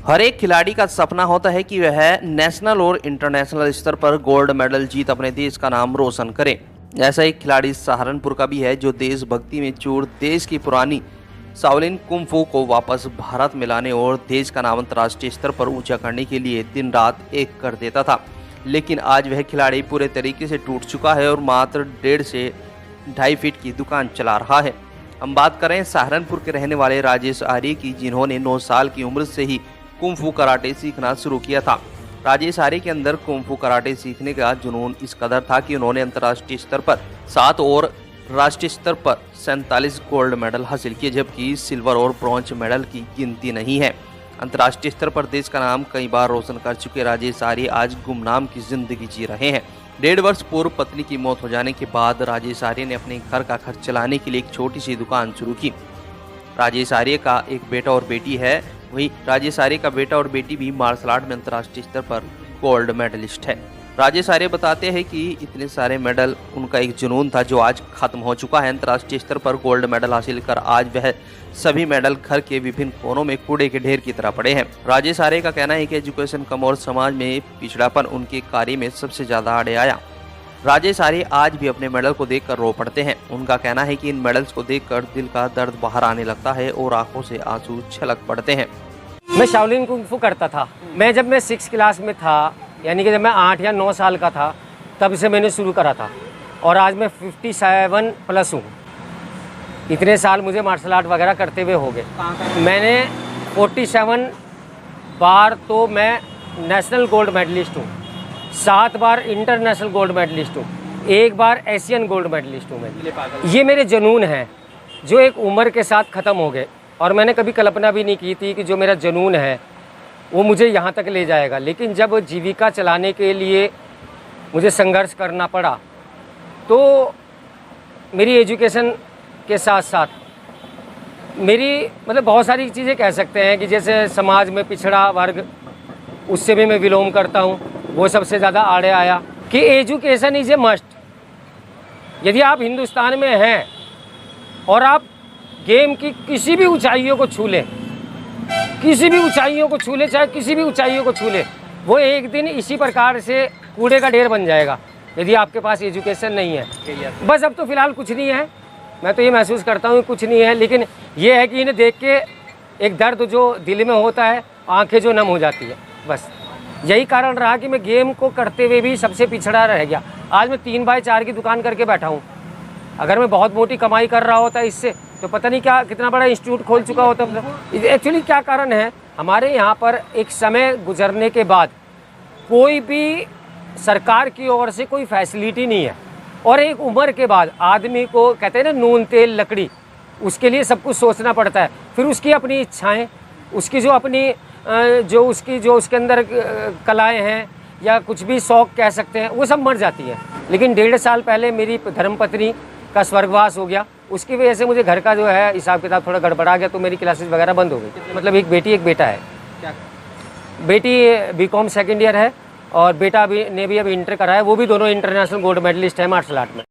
हर एक खिलाड़ी का सपना होता है कि वह नेशनल और इंटरनेशनल स्तर पर गोल्ड मेडल जीत अपने देश का नाम रोशन करे। ऐसा एक खिलाड़ी सहारनपुर का भी है जो देशभक्ति में चूर देश की पुरानी शाओलिन कुंफू को वापस भारत में लाने और देश का नाम अंतर्राष्ट्रीय स्तर पर ऊंचा करने के लिए दिन रात एक कर देता था। लेकिन आज वह खिलाड़ी पूरे तरीके से टूट चुका है और मात्र 1.5 से 2.5 फीट की दुकान चला रहा है। हम बात करें सहारनपुर के रहने वाले राजेश आर्य की, जिन्होंने 9 साल की उम्र से ही कुंफू कराटे सीखना शुरू किया था। राजेश आर्य के अंदर कुंफू कराटे सीखने का जुनून इस कदर था कि उन्होंने अंतर्राष्ट्रीय स्तर पर 7 और राष्ट्रीय स्तर पर 47 गोल्ड मेडल हासिल किए, जबकि सिल्वर और ब्रॉन्ज मेडल की गिनती नहीं है। अंतर्राष्ट्रीय स्तर पर देश का नाम कई बार रोशन कर चुके राजेश आर्य आज गुमनाम की जिंदगी जी रहे हैं। 1.5 वर्ष पूर्व पत्नी की मौत हो जाने के बाद राजेश आर्य ने अपने घर का खर्च चलाने के लिए एक छोटी सी दुकान शुरू की। राजेश आर्य का एक बेटा और बेटी है। वही राजेश आर्य का बेटा और बेटी भी मार्शल आर्ट में अंतर्राष्ट्रीय स्तर पर गोल्ड मेडलिस्ट है। राजेश आर्य बताते हैं कि इतने सारे मेडल उनका एक जुनून था जो आज खत्म हो चुका है। अंतर्राष्ट्रीय स्तर पर गोल्ड मेडल हासिल कर आज वह सभी मेडल घर के विभिन्न कोनों में कूड़े के ढेर की तरह पड़े हैं। राजेश आर्य का कहना है कि एजुकेशन कम और समाज में पिछड़ापन उनके कार्य में सबसे ज्यादा आड़े आया। राजेश आर्य आज भी अपने मेडल को देखकर रो पड़ते हैं। उनका कहना है कि इन मेडल्स को देखकर दिल का दर्द बाहर आने लगता है और आंखों से आंसू छलक पड़ते हैं। मैं शाओलिन कुंफू करता था। मैं जब मैं 6 क्लास में था, यानी कि जब मैं 8 या 9 साल का था, तब से मैंने शुरू करा था और आज मैं 57 प्लस हूँ। इतने साल मुझे मार्शल आर्ट वगैरह करते हुए हो गए। मैंने 47 बार तो मैं नेशनल गोल्ड मेडलिस्ट हूँ, 7 बार इंटरनेशनल गोल्ड मेडलिस्ट हूँ, 1 बार एशियन गोल्ड मेडलिस्ट हूँ मैं। ये मेरे जुनून हैं जो एक उम्र के साथ ख़त्म हो गए और मैंने कभी कल्पना भी नहीं की थी कि जो मेरा जुनून है वो मुझे यहाँ तक ले जाएगा। लेकिन जब जीविका चलाने के लिए मुझे संघर्ष करना पड़ा तो मेरी एजुकेशन के साथ साथ मेरी बहुत सारी चीज़ें कह सकते हैं कि जैसे समाज में पिछड़ा वर्ग, उससे भी मैं विलोम करता हूँ, वो सबसे ज़्यादा आड़े आया कि एजुकेशन इज़ ए मस्ट। यदि आप हिंदुस्तान में हैं और आप गेम की किसी भी ऊंचाइयों को छू लें, किसी भी ऊंचाइयों को छू ले, चाहे किसी भी ऊंचाइयों को छू ले, वो एक दिन इसी प्रकार से कूड़े का ढेर बन जाएगा यदि आपके पास एजुकेशन नहीं है। बस अब तो फ़िलहाल कुछ नहीं है, मैं तो ये महसूस करता हूँ कुछ नहीं है, लेकिन ये है कि इन्हें देख के एक दर्द जो दिल में होता है, आंखें जो नम हो जाती है। बस यही कारण रहा कि मैं गेम को करते हुए भी सबसे पिछड़ा रह गया। आज मैं 3x4 की दुकान करके बैठा हूँ। अगर मैं बहुत मोटी कमाई कर रहा होता इससे तो पता नहीं क्या कितना बड़ा इंस्टीट्यूट खोल चुका होता। एक्चुअली क्या कारण है, हमारे यहाँ पर एक समय गुजरने के बाद कोई भी सरकार की ओर से कोई फैसिलिटी नहीं है और एक उम्र के बाद आदमी को कहते हैं ना नून तेल लकड़ी, उसके लिए सब कुछ सोचना पड़ता है। फिर उसकी अपनी इच्छाएं, उसकी जो अपनी जो उसके अंदर कलाएँ हैं या कुछ भी शौक़ कह सकते हैं, वो सब मर जाती है। लेकिन 1.5 साल पहले मेरी धर्मपत्नी का स्वर्गवास हो गया, उसकी वजह से मुझे घर का जो है हिसाब किताब थोड़ा गड़बड़ा गया, तो मेरी क्लासेस वगैरह बंद हो गई। मतलब एक बेटी एक बेटा है। क्या? बेटी BCom 2nd ईयर है और बेटा ने भी अभी इंटर करा है। वो भी दोनों इंटरनेशनल गोल्ड मेडलिस्ट है मार्शल आर्ट में।